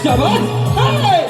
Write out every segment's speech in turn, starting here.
शाबास हाय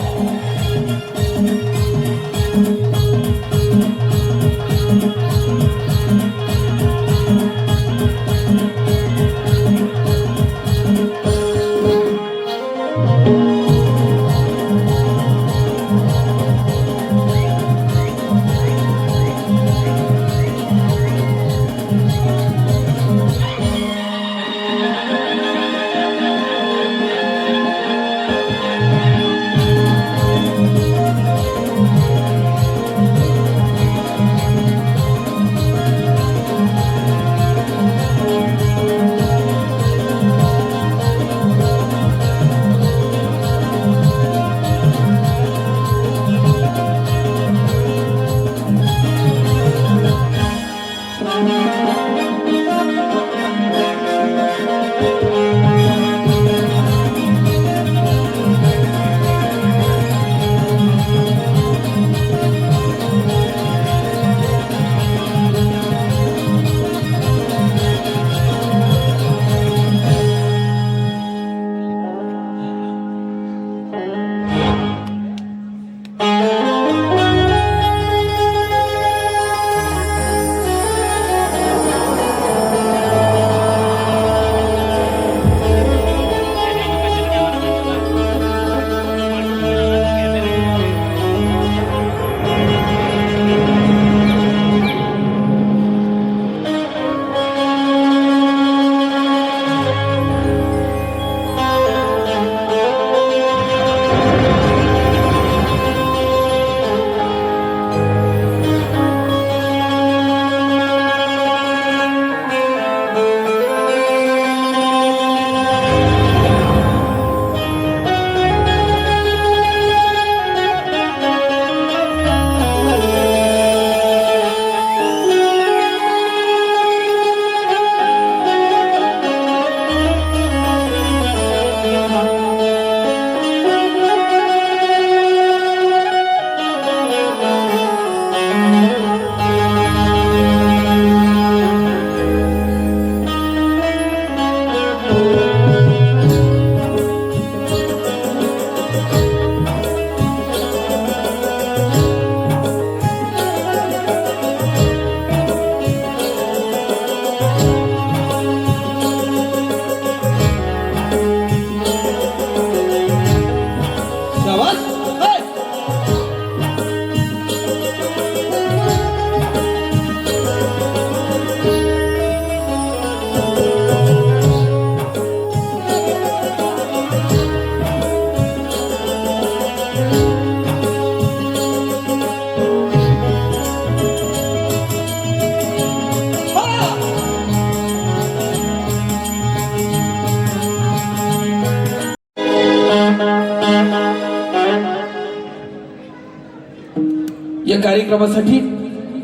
या कार्यक्रमासाठी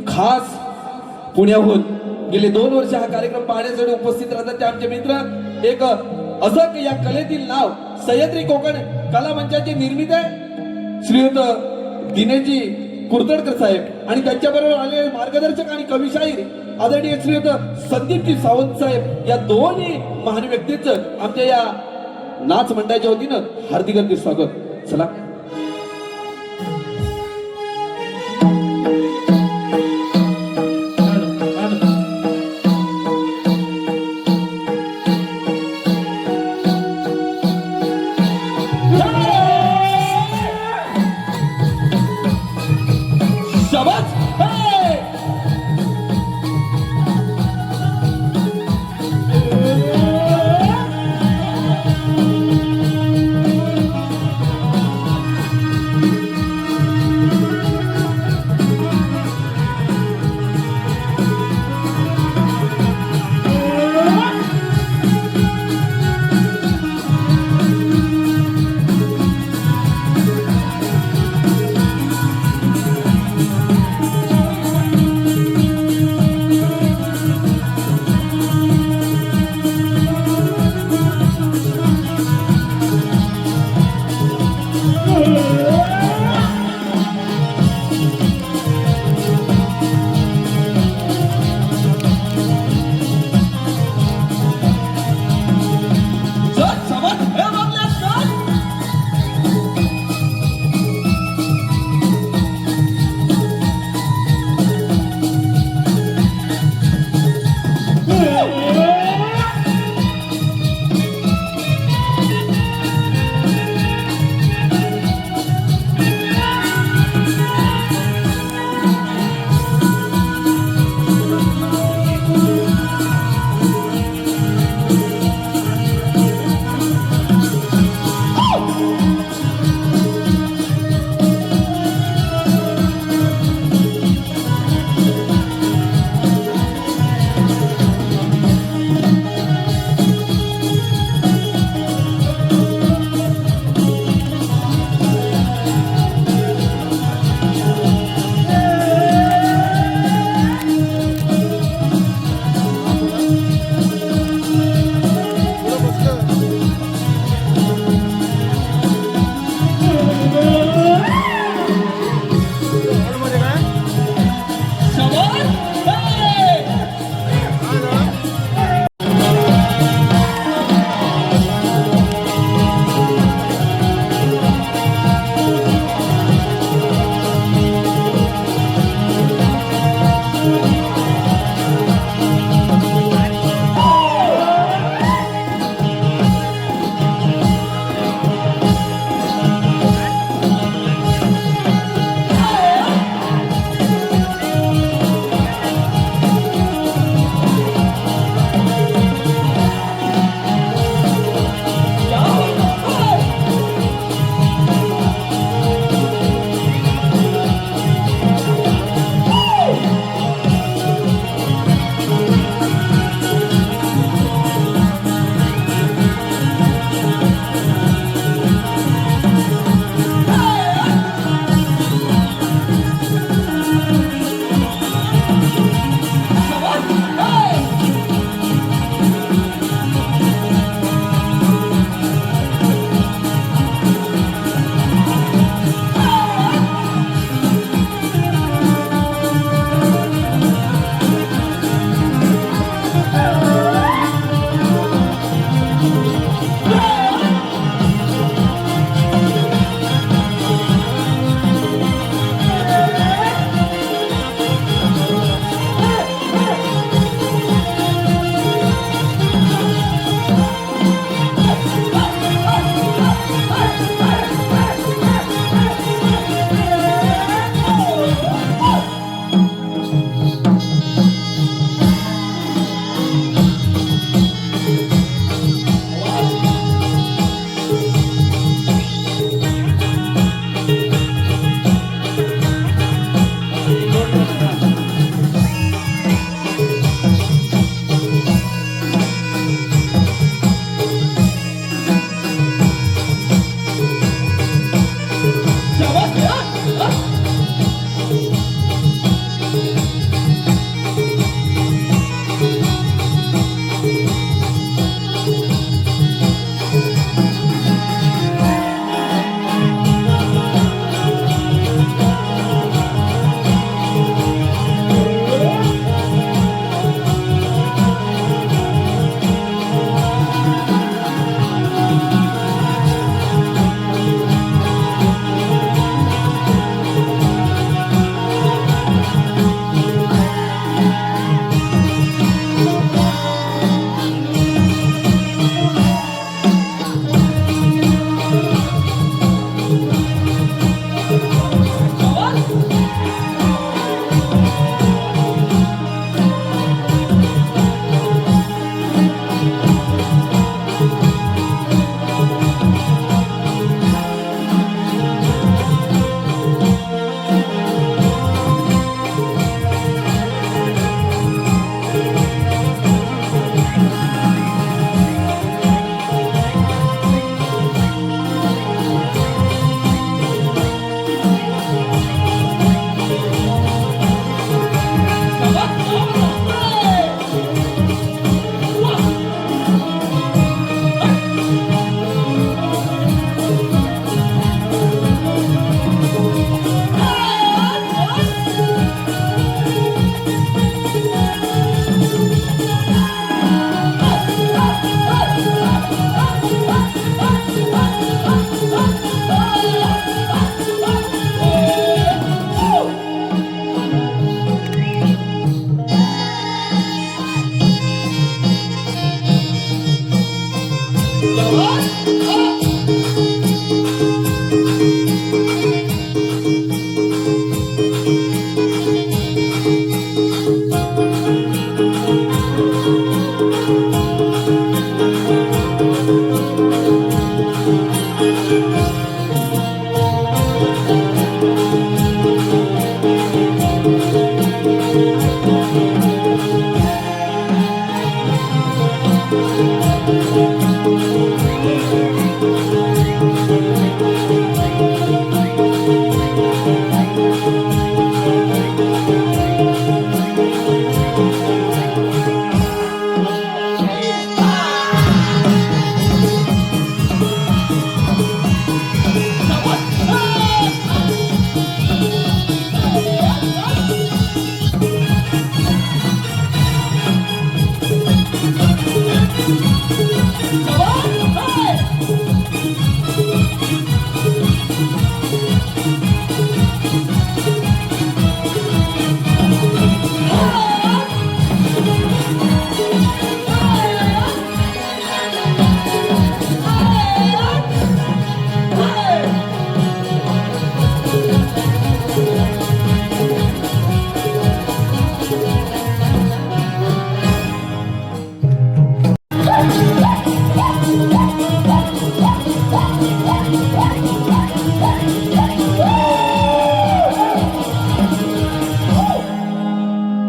खास पुण्याहून गेले 2 वर्ष हा कार्यक्रम पाहण्यासाठी उपस्थित राहतात ते आमचे मित्र एक अजक या कलेतील नाव सह्याद्री कोकण कला मंचाची निर्मिती आहे श्रीयुत दिनेशजी कुर्तडकर साहेब आणि त्यांच्याबरोबर आलेले मार्गदर्शक आणि कविशाहीर आदरणीय श्रीयुत संदीपजी सावंत साहेब या दोन्ही महान व्यक्तींचं आमच्या या नाच मंडळाच्या वतीनं हार्दिक हार्दिक स्वागत. चला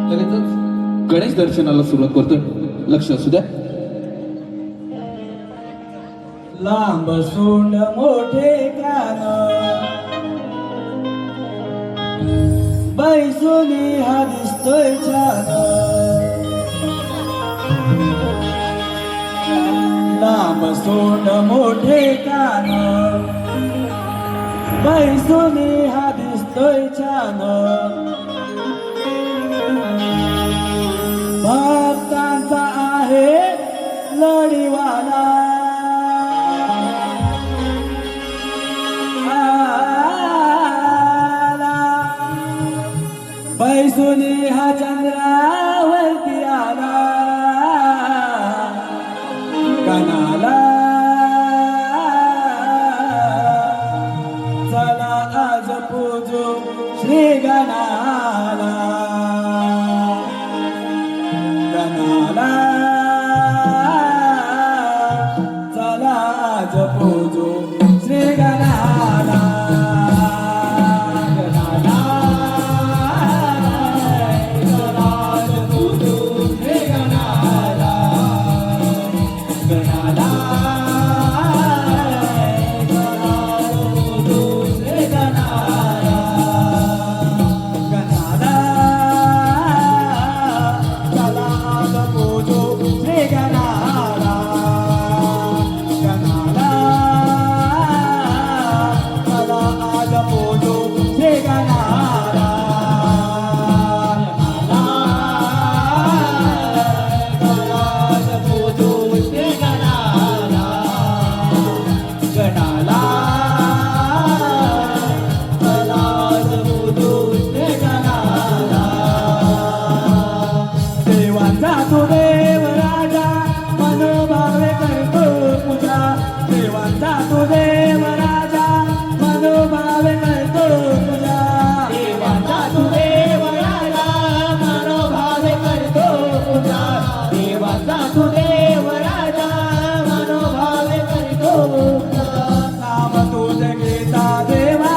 लगेचच गणेश दर्शनाला सुरुवात करतोय. लक्ष असू द्या. लांब सोंड मोठे कान बैसोनी हा दिसतोय छान. लांब सोंड मोठे कान बैसोनी हा दिसतोय छान. भक्तांचा आहे लढीवाला बैसुनी हा चंद्रावरती आला कणाला. चला आज पूजू श्री गणाला गणाला. चला आज पूजू श्री गणाला गणाला. चला आज पूजू श्री गणाला गणाला. चला आज पूजू श्री गणाला गणाला. चला आज पूजू श्री गणाला गणाला. चला आज पूजू श्री गणाला गणाला. चला आज पूजू श्री गणाला गणाला. चला आज पूजू श्री गणाला. देवांचा तो देव राजा मनोभावे करतो पूजा. देवांचा तो देव राजा मनोभावे करतो पूजा. देवांचा तो देव राजा मनोभावे करतो पूजा. देवांचा तो देव राजा मनोभावे करतो पूजा. नाम तुझे घेता देवा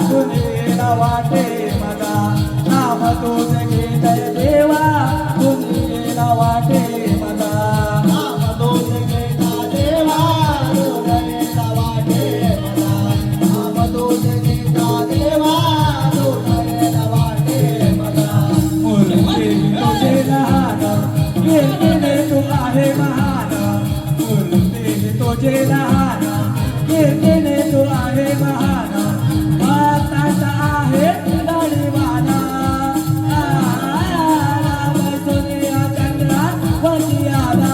तुझे वाटे मला. नाम तुझे घेता देवा तुझे वाटे मला. नाम तुझे घेता देवा तुझे वाटे मला. नाम तुझे घेता देवा तुझे वाटे मला. मूर्ती तुझे लहान कीर्तीने तू आहे महान. मूर्ती तुझे लहान कीर्तीने तू आहे महान. भक्तांचा आहे लढीवाला. बैसोनी हा चंद्रावरती आला.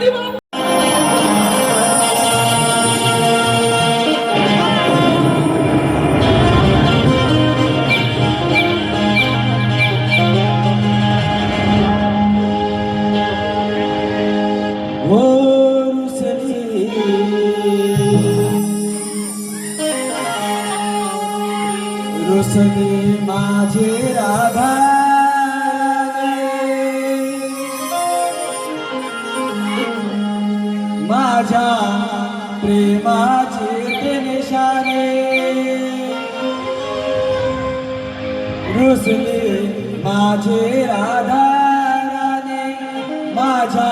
अरे बाप. हो रुसली रुसली माझे राधा माझ्या प्रेमाचे ते निशाणे रुसली माझे राधा राणे माझ्या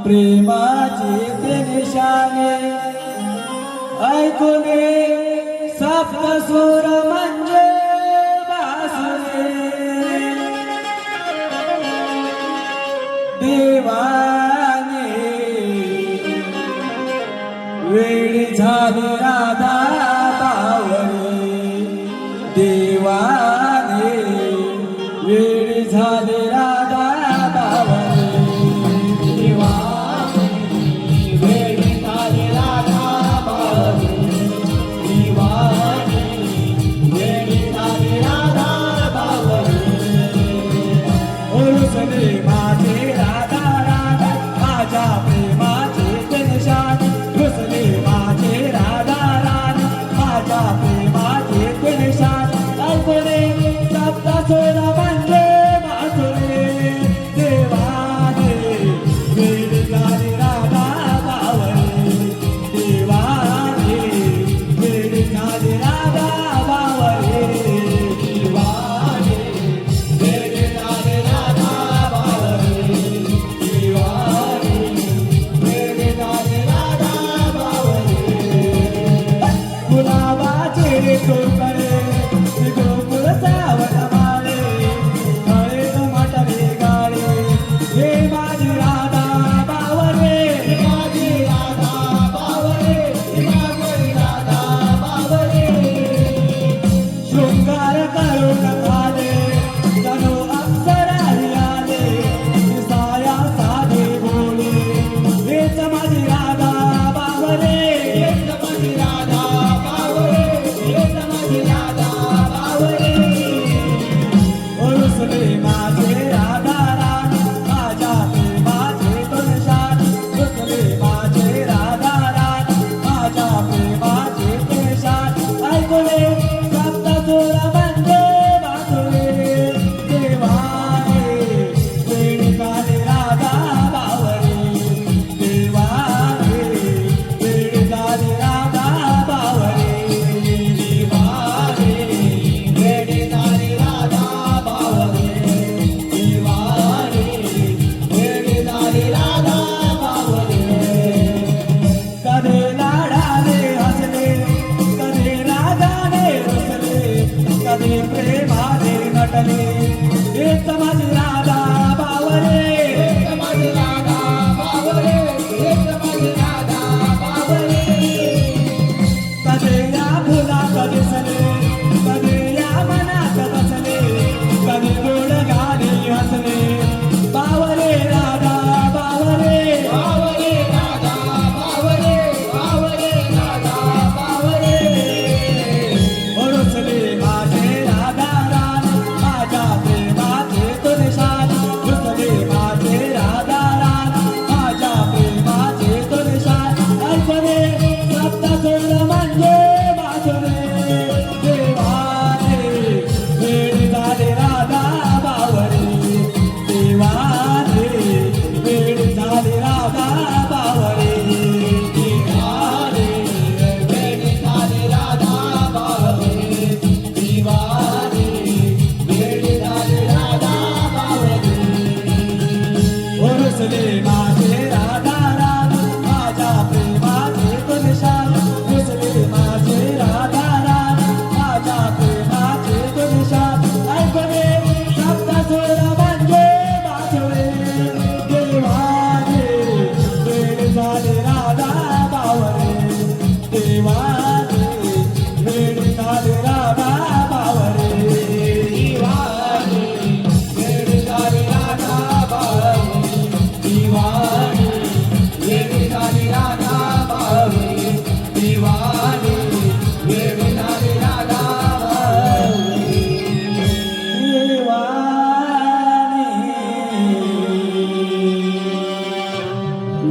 प्रेमाचे ते निशाणे ऐकूने सप्तस्वर म्हणजे बासुरे देवाने वेळी झाली राधा बावरे देवाने वेळी झाली राधा बावरे देवाने वेळी झाली राधा बावरे देवाने वेळी झाली राधा बावरे रुसले माझे राधा राधा माझ्या प्रेमाचे ते निशाण रुसले माझे राधा राधा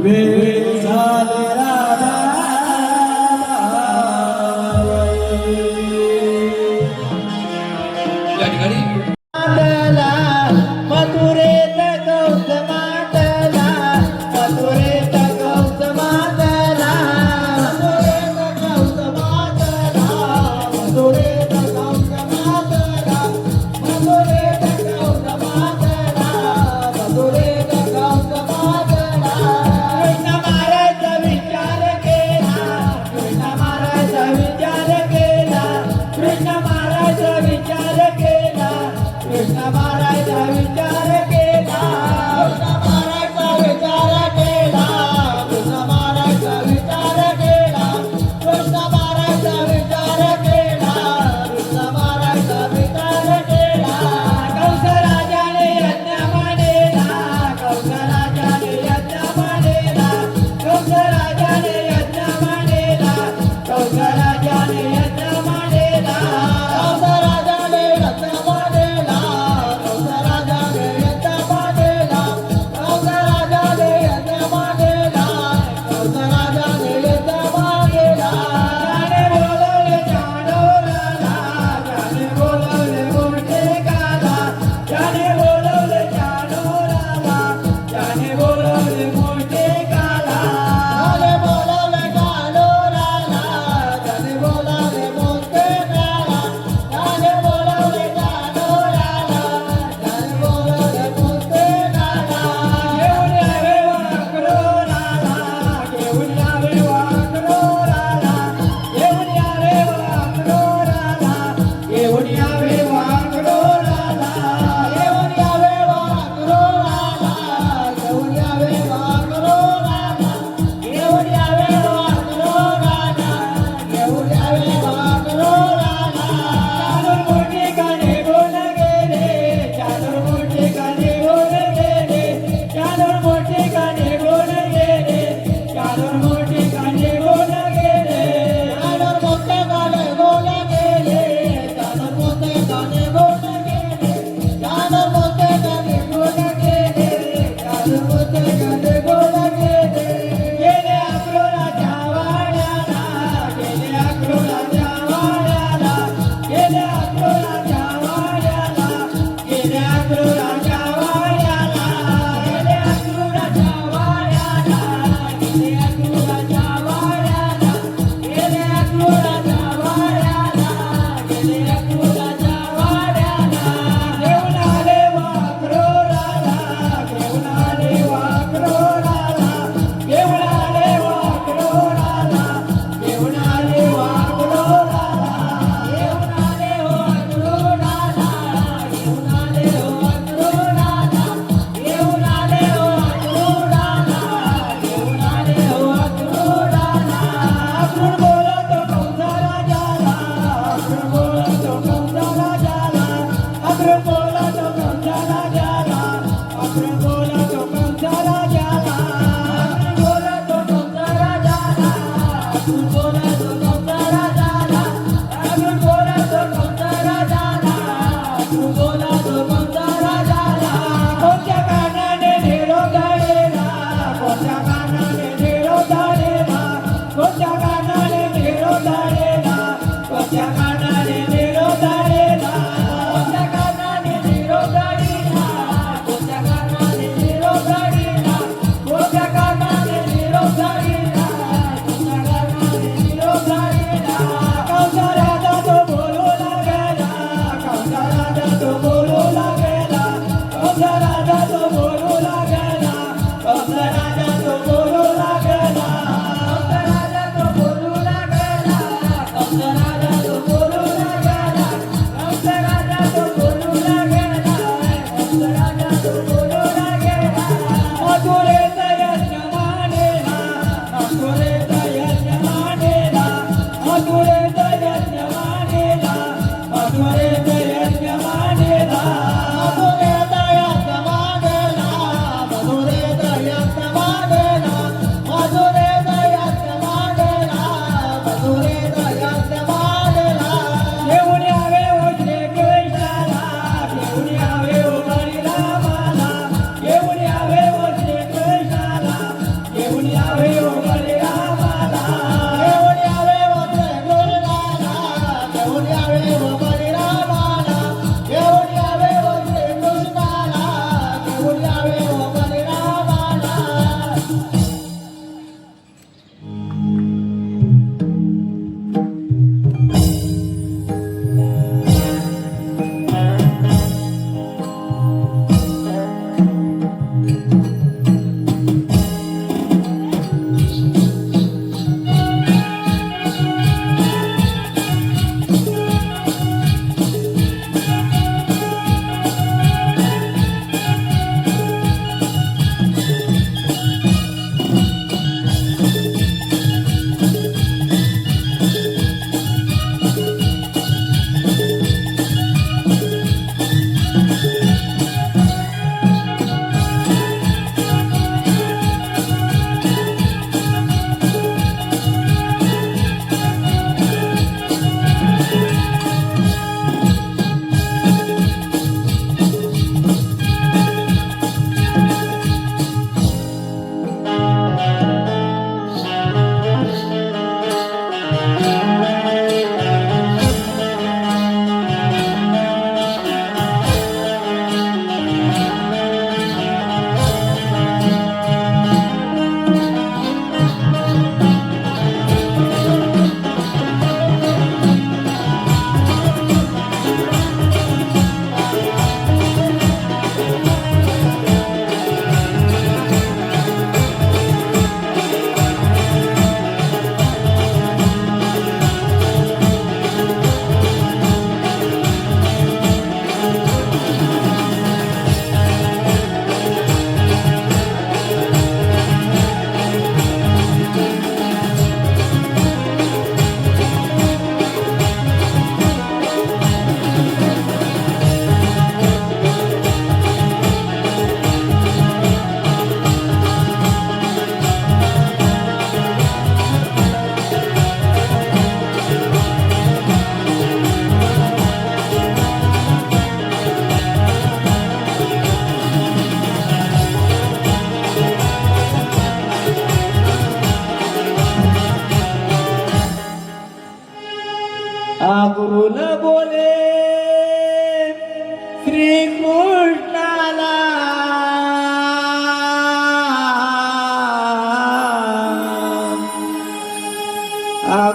वेळ झाली राधा या ठिकाणी मातला मथुरेत गौत मातला मथुरेत गौत मातला मथुरेत गौत मातला मथुरेत गौत मातला मथुरेत गौत मातला मथुरेत गौत मातला कृष्ण महाराज विचार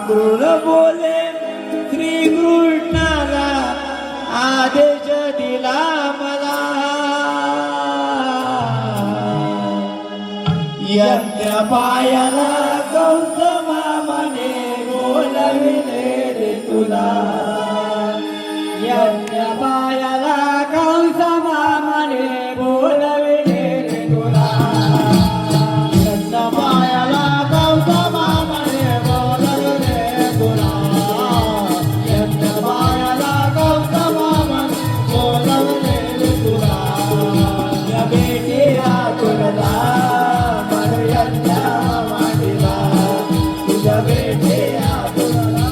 आक्रोड बोले श्री कृष्णाला आदेश दिला मला यज्ञ पायाला कंस मामाने बोलविले रे तुला यज्ञ पायाला कंस मामाने बोलविले रे तुला यज्ञ पायाला कंस मामाने बोलविले तुला यज्ञ पायाला कंस मामाने बोलविले रे तुला या बेटीला तुला तुझ्या बेटीला तुला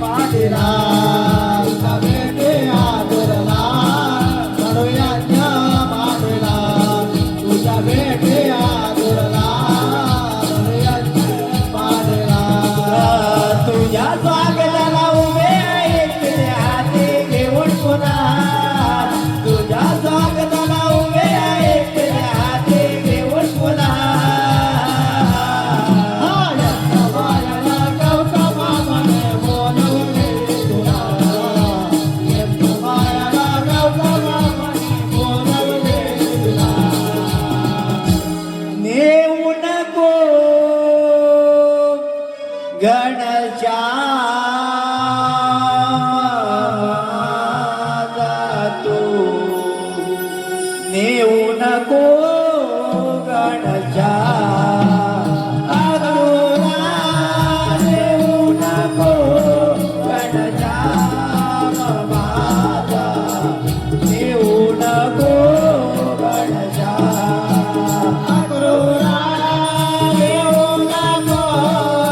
मांडीला तुझ्या बेटीला तुला म्हणूया मांडीला तुझ्या बेटीला तुला म्हणूया मांडीला तुझ्या स्वागताला उभे एकटे हाती घेऊन पुन्हा तुझ्या स्वागताला उभे एकटे हाती घेऊन पुन्हा गणच्या जातो नेऊ नको गणच्या अगोरा नेऊ नको गणच्या माझा नेऊ नको गणच्या अगोरा नेऊ नको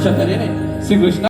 अशा तऱ्हेने श्रीकृष्ण